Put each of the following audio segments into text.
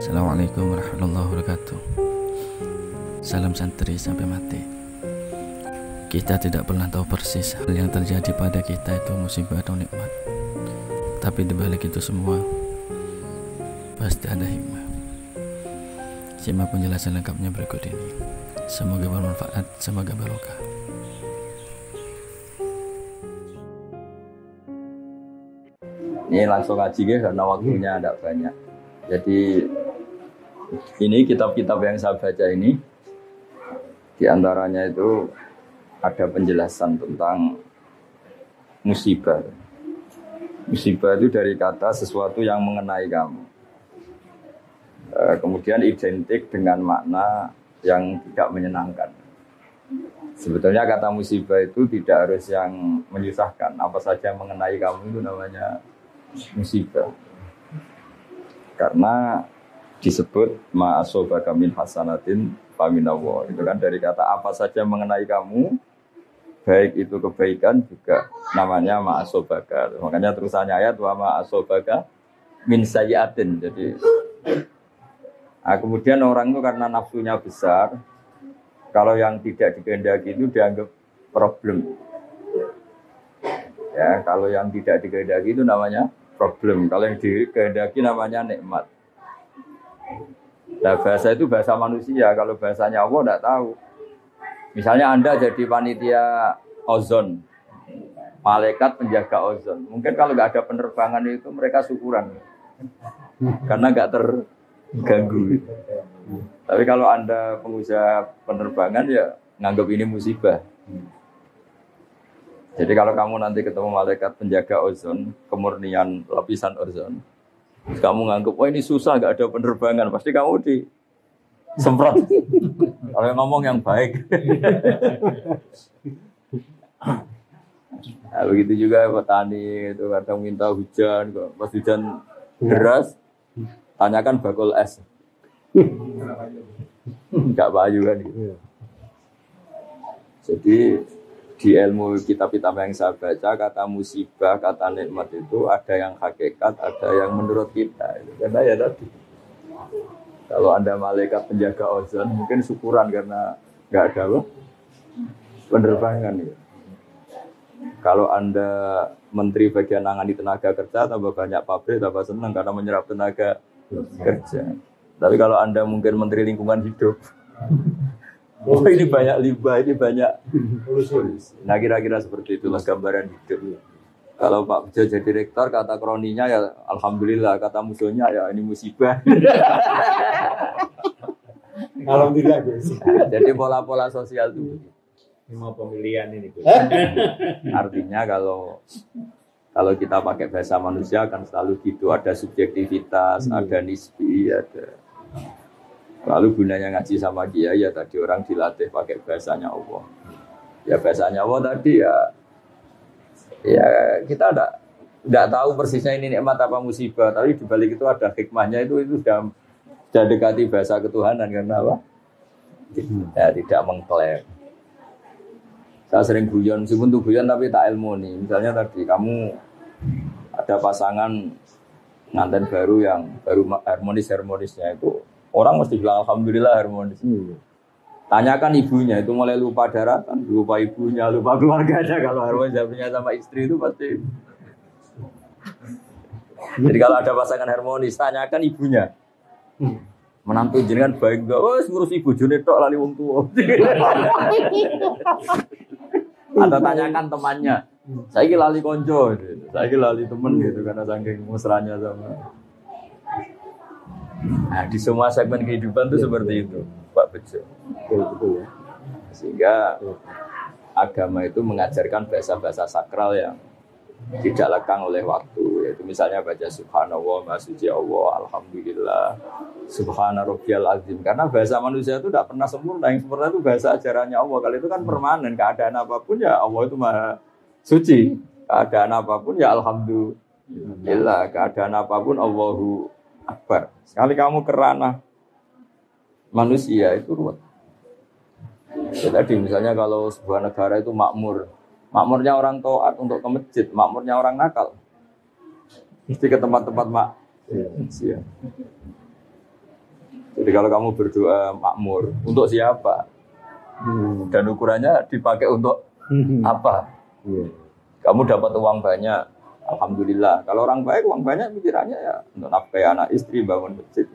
Assalamualaikum warahmatullahi wabarakatuh. Salam santri sampai mati. Kita tidak pernah tahu persis hal yang terjadi pada kita itu musibah atau nikmat. Tapi dibalik itu semua pasti ada hikmah. Simak penjelasan lengkapnya berikut ini. Semoga bermanfaat, semoga barokah. Ini langsung ngaji ya, karena waktunya tidak banyak. Jadi ini kitab-kitab yang saya baca ini, diantaranya itu ada penjelasan tentang musibah. Musibah itu dari kata sesuatu yang mengenai kamu. Kemudian identik dengan makna yang tidak menyenangkan. Sebetulnya kata musibah itu tidak harus yang menyusahkan. Apa saja yang mengenai kamu itu namanya musibah. Karena disebut ma'asobaka min hasanatin faminallah. Itu kan dari kata apa saja mengenai kamu, baik itu kebaikan juga namanya ma'asobaka. Makanya terusannya ayat wa ma'asobaka min sayyatin. Jadi kemudian orang itu karena nafsunya besar, kalau yang tidak dikehendaki itu dianggap problem. Ya, kalau yang tidak dikehendaki itu namanya problem. Kalau yang dikehendaki namanya nikmat. Nah, bahasa itu bahasa manusia. Kalau bahasanya Allah tidak tahu. Misalnya Anda jadi panitia ozon, malaikat penjaga ozon. Mungkin kalau nggak ada penerbangan itu mereka syukuran, karena nggak terganggu. Tapi kalau Anda pengusaha penerbangan ya nganggap ini musibah. Jadi kalau kamu nanti ketemu malaikat penjaga ozon, kemurnian lapisan ozon, kamu nganggap, wah ini susah, gak ada penerbangan, pasti kamu disemprot. Kalau yang ngomong yang baik. Nah, begitu juga petani itu kadang minta hujan, pas hujan deras, tanyakan bakul es. Gak payu kan gitu. Jadi di ilmu kitab-kitab yang saya baca, kata musibah, kata nikmat itu ada yang hakikat, ada yang menurut kita. Karena ya tadi, kalau Anda malaikat penjaga ozon, mungkin syukuran karena nggak ada penerbangan. Ya. Kalau Anda menteri bagian nangani tenaga kerja, tambah banyak pabrik, tambah senang karena menyerap tenaga kerja. Tapi kalau Anda mungkin menteri lingkungan hidup, oh ini banyak limbah, ini banyak polusi. Nah kira-kira seperti itulah gambaran hidup. Kalau Pak Bejo jadi rektor, kata kroninya ya alhamdulillah, kata musuhnya ya ini musibah. Alhamdulillah guys. Jadi pola-pola sosial itu. Ini mau pemilihan ini. Artinya kalau kita pakai bahasa manusia kan selalu gitu, ada subjektivitas, ada nisbi, ada. Lalu gunanya ngaji sama kiai ya tadi orang dilatih pakai bahasanya Allah. Ya bahasanya Allah tadi ya kita tidak tahu persisnya ini nikmat apa musibah, tapi di balik itu ada hikmahnya, itu sudah dekati bahasa ketuhanan karena apa? Ya tidak mengklaim. Saya sering guyon, meskipun tuh guyon tapi tak ilmu nih. Misalnya tadi kamu ada pasangan nganten baru yang baru harmonisnya itu. Orang mesti bilang alhamdulillah harmonis. Tanyakan ibunya, itu mulai lupa daratan, lupa ibunya, lupa keluarganya. Kalau harmonis sama istri itu pasti. Jadi kalau ada pasangan harmonis, tanyakan ibunya. Menantu jenengan baik enggak? Oh, ngurus ibu jone tok lali wong tuwa. Atau tanyakan temannya. Saiki lali konco, saiki lali temen gitu karena saking mesranya sama. Nah, di semua segmen kehidupan itu seperti itu, Pak Bejo. Betul ya. Sehingga agama itu mengajarkan bahasa-bahasa sakral yang tidak lekang oleh waktu. Yaitu misalnya baca Subhanallah, Maha Suci Allah, Alhamdulillah, Subhana Rabbiyal Azim. Karena bahasa manusia itu tidak pernah sempurna. Yang sempurna itu bahasa ajarannya Allah. Kalau itu kan permanen, keadaan apapun ya Allah itu Maha Suci. Keadaan apapun ya Alhamdulillah. Keadaan apapun Allahu Akbar. Sekali kamu kerana manusia itu ruwet. Ya, tadi misalnya kalau sebuah negara itu makmurnya orang taat untuk ke masjid, makmurnya orang nakal. Mesti ke tempat-tempat maksiat. Jadi kalau kamu berdoa makmur, untuk siapa? Dan ukurannya dipakai untuk apa? Kamu dapat uang banyak, alhamdulillah. Kalau orang baik, uang banyak pikirannya ya untuk nafkahi anak istri, bangun masjid.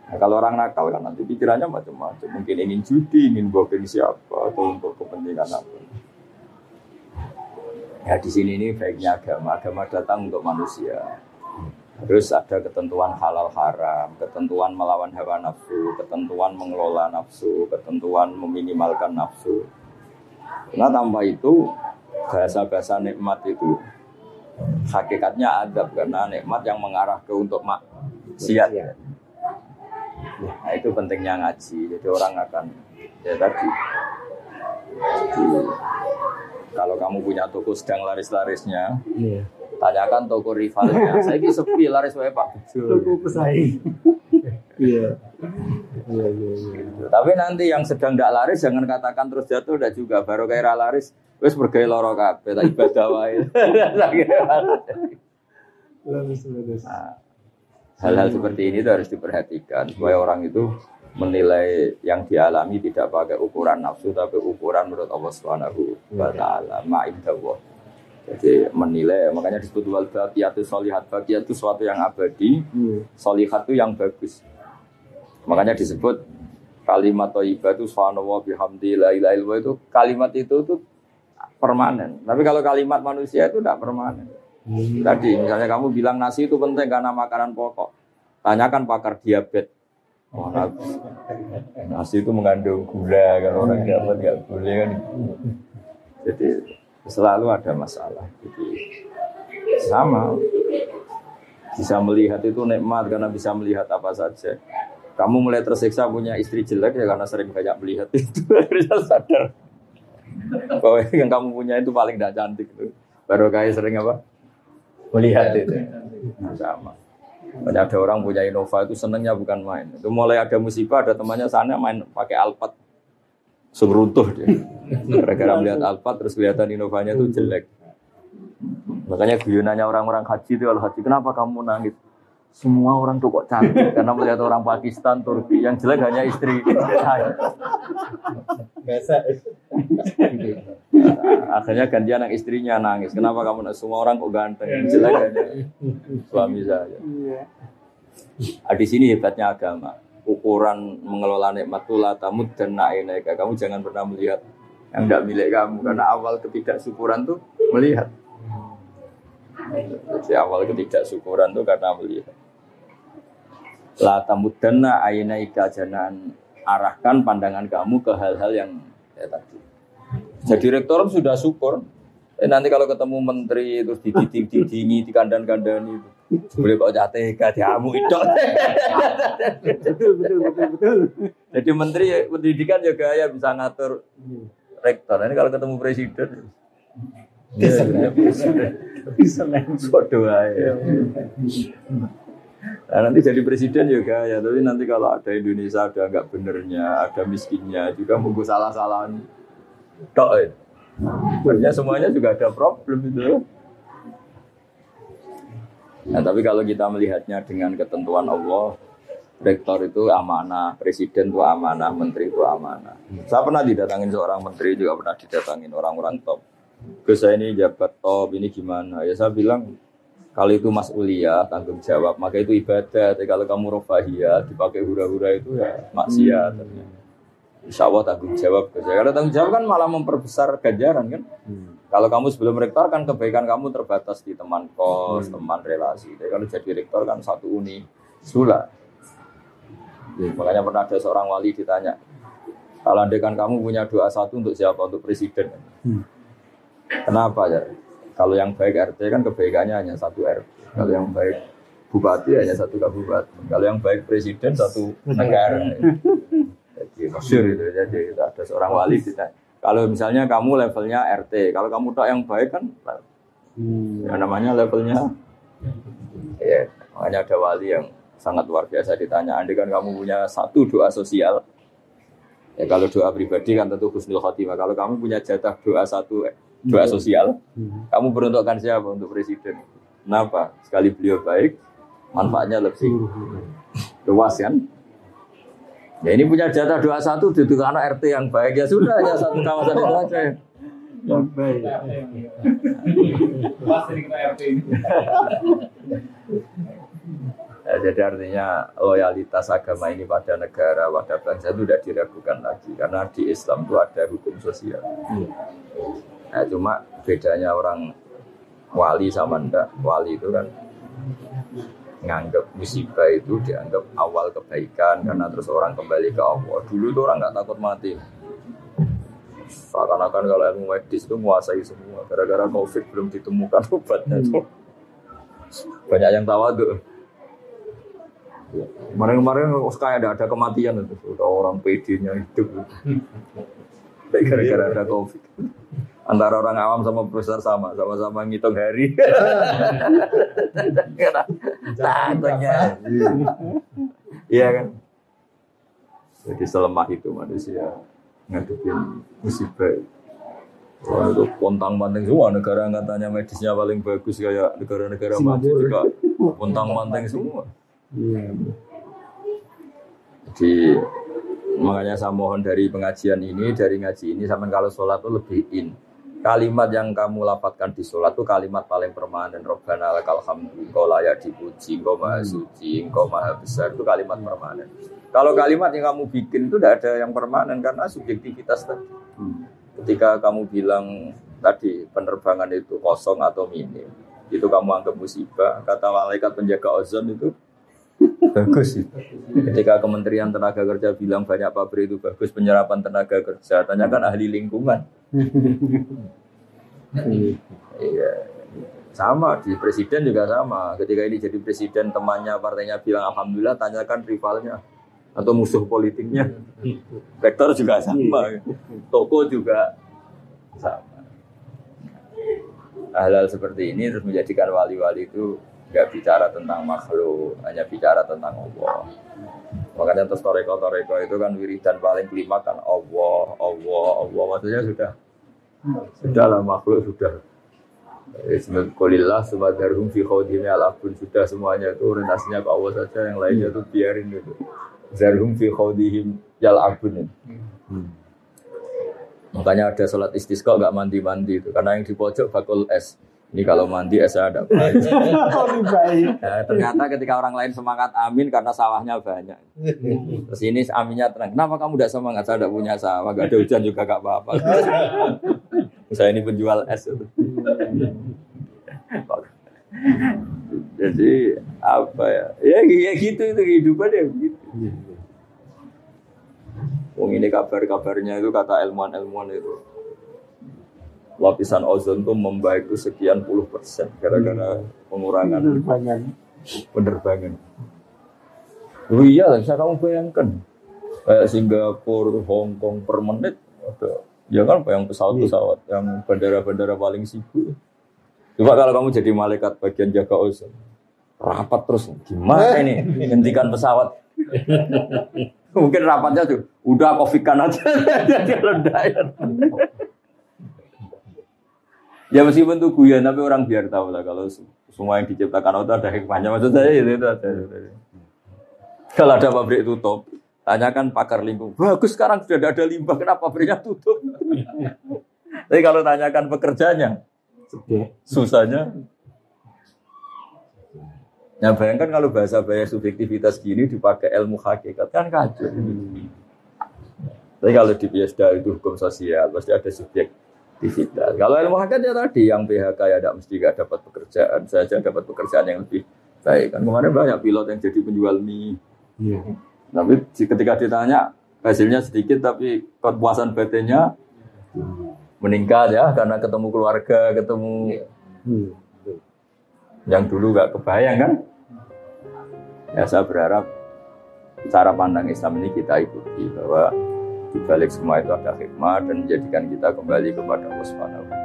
Nah, kalau orang nakal kan nanti pikirannya macam-macam. Mungkin ingin judi, ingin booking siapa, atau untuk kepentingan apa. Ya di sini ini baiknya agama. Agama datang untuk manusia. Terus ada ketentuan halal haram, ketentuan melawan hawa nafsu, ketentuan mengelola nafsu, ketentuan meminimalkan nafsu. Nah tanpa itu bahasa-bahasa nikmat itu hakikatnya adab, karena nikmat yang mengarah ke untuk maksiat. Nah itu pentingnya ngaji. Jadi orang akan ya tadi. Kalau kamu punya toko sedang laris-larisnya, tanyakan toko rivalnya. Saya ini sepi laris wae Pak Bejo. Toko pesaing. Iya. Tapi nanti yang sedang tidak laris jangan katakan terus jatuh, tidak juga. Baru kayak laris, wes bergaya loro kabeh, tak ibadah wae. Nah, hal-hal seperti ini itu harus diperhatikan supaya orang itu menilai yang dialami tidak pakai ukuran nafsu tapi ukuran menurut Allah Subhanahu wa taala, ma'indahu. Jadi menilai, makanya disebut wal baqiyatu sholihat. Baqiyat itu sesuatu yang abadi, sholihat itu yang bagus. Makanya disebut kalimat thayyibah itu subhanallah bihamdi la ilaha illallah, itu kalimat itu permanen. Tapi kalau kalimat manusia itu tidak permanen. Tadi misalnya kamu bilang nasi itu penting karena makanan pokok. Tanyakan pakar diabetes. Oh, nasi itu mengandung gula, kalau orang dapat nggak boleh kan. Jadi selalu ada masalah. Jadi sama bisa melihat itu nikmat karena bisa melihat apa saja. Kamu mulai tersiksa punya istri jelek ya karena sering banyak melihat itu. Bisa sadar bahwa yang kamu punya itu paling tidak cantik itu. Baru kayak sering apa? Melihat itu. Sama. Banyak ada orang punya Innova itu senangnya bukan main. Itu mulai ada musibah, ada temannya sana main pakai Alphard, seruntuh dia. Gara-gara melihat Alphard terus kelihatan Innovanya itu jelek. Makanya guyonannya orang-orang haji itu, kalau haji kenapa kamu nangis? Semua orang tuh kok cantik karena melihat orang Pakistan, Turki, yang jelek hanya istri saya. Biasa. Akhirnya gantian yang istrinya nangis. Kenapa kamu nangis? Semua orang kok ganteng, yang jelek hanya suami saya. Di sini hebatnya agama. Ukuran mengelola nikmat itu la tamud dan na'inaika. Kamu jangan pernah melihat yang tidak milik kamu, karena awal ketidaksyukuran tuh melihat. Jadi awal ketidaksyukuran tuh karena melihat. La tamuddanna ainaika, jangan arahkan pandangan kamu ke hal-hal yang ya tadi. Jadi rektor sudah syukur. Nanti kalau ketemu menteri terus dididing-didingi, dikandang-kandani itu. Boleh kok jateh diamu itu. Betul. Jadi menteri pendidikan juga ya bisa ngatur rektor. Ini kalau ketemu presiden bisa doa ya. Nah, nanti jadi presiden juga ya, tapi nanti kalau ada Indonesia ada nggak benernya, ada miskinnya juga munggu salah-salahan. Tok. Sebenarnya semuanya juga ada problem itu. Nah, tapi kalau kita melihatnya dengan ketentuan Allah, rektor itu amanah, presiden itu amanah, menteri itu amanah. Saya pernah didatangin seorang menteri, juga pernah didatangin orang-orang top. Gus, saya ini jabat top, ini gimana? Ya saya bilang, kalau itu mas'uliyah, tanggung jawab, maka itu ibadah. Tapi kalau kamu rofahiyah, dipakai hura-hura itu ya maksiat. Insya Allah tanggung jawab. Karena tanggung jawab kan malah memperbesar ganjaran kan. Kalau kamu sebelum rektor kan kebaikan kamu terbatas di teman kos, teman relasi. Tapi kalau jadi rektor kan satu uni sula. Makanya pernah ada seorang wali ditanya, kalau andekan kamu punya doa satu untuk siapa? Untuk presiden. Kenapa ya? Kalau yang baik RT kan kebaikannya hanya satu RT. Kalau yang baik bupati hanya satu kabupaten. Kalau yang baik presiden satu negara. Jadi masyhur itu. Jadi ada seorang wali ditanya, kalau misalnya kamu levelnya RT, kalau kamu tak yang baik kan, yang namanya levelnya, ya makanya ada wali yang sangat luar biasa ditanya, andai kan kamu punya satu doa sosial, ya kalau doa pribadi kan tentu husnul khotimah. Kalau kamu punya jatah doa satu doa sosial, kamu beruntukkan siapa untuk presiden? Kenapa? Sekali beliau baik, manfaatnya lebih. luas kan. Ya ini punya jatah 21 duduk anak RT yang baik ya sudah ya satu kawasan itu aja. Yang baik. Pas dari kita RT ini. Ya, jadi artinya loyalitas agama ini pada negara, pada bangsa itu tidak diragukan lagi karena di Islam itu ada hukum sosial. Nah, cuma bedanya orang wali sama ndak. Wali itu kan nganggap musibah itu dianggap awal kebaikan karena terus orang kembali ke Allah. Dulu itu orang nggak takut mati. Seakan-akan kalau ilmu medis itu menguasai semua. Gara-gara COVID belum ditemukan obatnya. Banyak yang tawaduk. Kemarin-kemarin kayak ada kematian itu. Udah orang PD-nya hidup. Gara-gara ada COVID. Antara orang awam sama profesor sama-sama ngitung hari. Takutnya. Iya kan? Jadi selemah itu manusia ngadepin musibah. Wah, itu pontang-panting semua negara yang katanya medisnya paling bagus kayak negara-negara maju juga pontang-panting semua. Jadi makanya saya mohon dari pengajian ini, dari ngaji ini sampai kalau sholat itu lebih in. Kalimat yang kamu lafadzkan di sholat itu kalimat paling permanen. Rabbana lakal hamdu, engkau layak dipuji, engkau maha suci, engkau maha besar. Itu kalimat permanen. Kalau kalimat yang kamu bikin itu tidak ada yang permanen karena subjektivitas tadi. Ketika kamu bilang tadi penerbangan itu kosong atau minim, itu kamu anggap musibah. Kata malaikat penjaga ozon itu bagus. Ketika Kementerian Tenaga Kerja bilang banyak pabrik itu bagus penyerapan tenaga kerja, tanyakan ahli lingkungan. Iya, sama di presiden juga sama. Ketika ini jadi presiden, temannya partainya bilang alhamdulillah, tanyakan rivalnya atau musuh politiknya. Rektor juga sama, toko juga sama. Hal-hal seperti ini terus menjadikan wali-wali itu nggak bicara tentang makhluk, hanya bicara tentang Allah. Makanya terus toreko itu kan wiridan paling kelima kan Allah. Maksudnya sudahlah makhluk sudah. Bismillahirrahmanirrahim. Subhanallah fi khawdimi al-abun sudah semuanya itu orientasinya ke Allah saja, yang lainnya itu biarin itu. Zarhum fi khawdihim yal-abun. Makanya ada sholat istisqa nggak mandi itu karena yang di pojok bakul es. Ini kalau mandi esnya ada baik. Nah, ternyata ketika orang lain semangat amin karena sawahnya banyak. Terus ini aminnya tenang. Kenapa kamu tidak semangat? Saya tidak punya sawah, nggak ada hujan juga nggak apa-apa. Saya ini penjual es. Jadi apa ya? Ya gitu itu kehidupan ya begitu. Wong ini kabar-kabarnya itu kata ilmuwan itu. Lapisan ozon itu membaik itu sekian puluh % gara-gara pengurangan penerbangan. Oh iya, bisa kamu bayangkan kayak Singapura, Hong Kong per menit ada. Ya kan yang pesawat yang bandara-bandara paling sibuk. Coba kalau kamu jadi malaikat bagian jaga ozon, rapat terus gimana ini hentikan pesawat? Mungkin rapatnya tuh udah kofikan aja kalau diet. Ya meskipun itu guyon, tapi orang biar tahu lah kalau semua yang diciptakan Allah ada hikmahnya. Maksud saya itu ada. Kalau ada pabrik tutup, tanyakan pakar lingkungan. Bagus sekarang sudah ada limbah, kenapa pabriknya tutup? Tapi kalau tanyakan pekerjanya, susahnya. Nah bayangkan kalau bahasa subjektivitas gini dipakai ilmu hakikat kan kacau. Tapi kalau di biasa itu hukum sosial, pasti ada subjektivitas. Kalau ilmu hakikat ya tadi yang PHK ya tidak mesti gak dapat pekerjaan, saja dapat pekerjaan yang lebih baik. Kan kemarin banyak pilot yang jadi penjual mie. Tapi ketika ditanya hasilnya sedikit tapi kepuasan batinnya meningkat ya karena ketemu keluarga, ketemu yang dulu gak kebayang kan. Ya saya berharap cara pandang Islam ini kita ikuti bahwa di balik semua itu ada hikmah dan menjadikan kita kembali kepada Allah Subhanahu wa Ta'ala.